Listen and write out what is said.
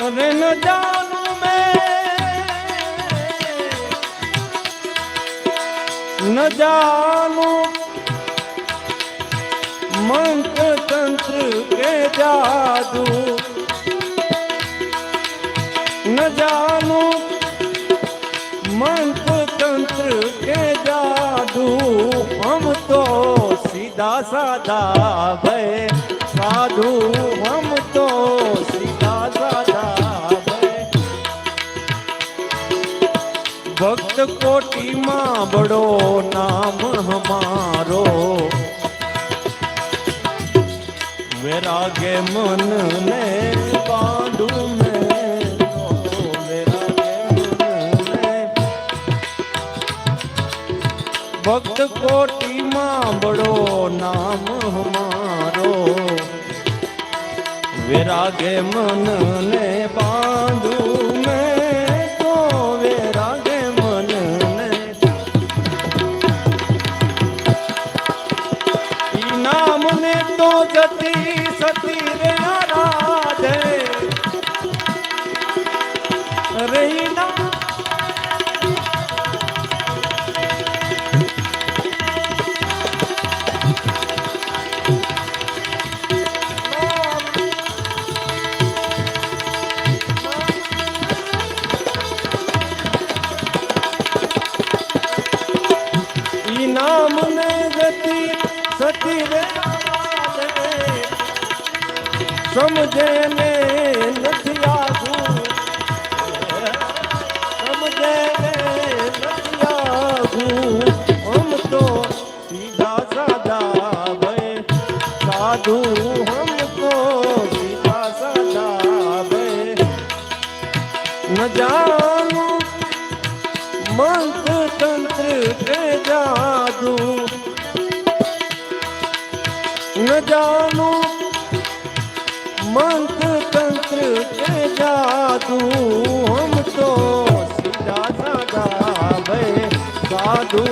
अरे न जानू न जानू मंत्र तंत्र के जादू, न जानू मंत्र तंत्र के जादू। हम तो सीधा साधा भय साधु, हम तो सीधा साधा भय। भक्त कोटि मां बड़ो नाम हमारो, वैराग्य मन ने बांधू में, वैराग्य मन ने। भक्त कोटि मां बड़ो नाम हमारो, वैराग्य मन ने बांधू में, तो वैराग्य मन ने। नाम ने तो जती सती रे आराधे, रही ना नाम ने जती सती रे समझे ने નથી આઘું, સમझे ने નથી આઘું। हम तो सीधा साधा भय साधु, हम तो सीधा साधा भय। न जानू मंत्र तंत्र के जादू, न जानू मंत्र तंत्र के जादू। हम तो सीधा साधा भय साधु।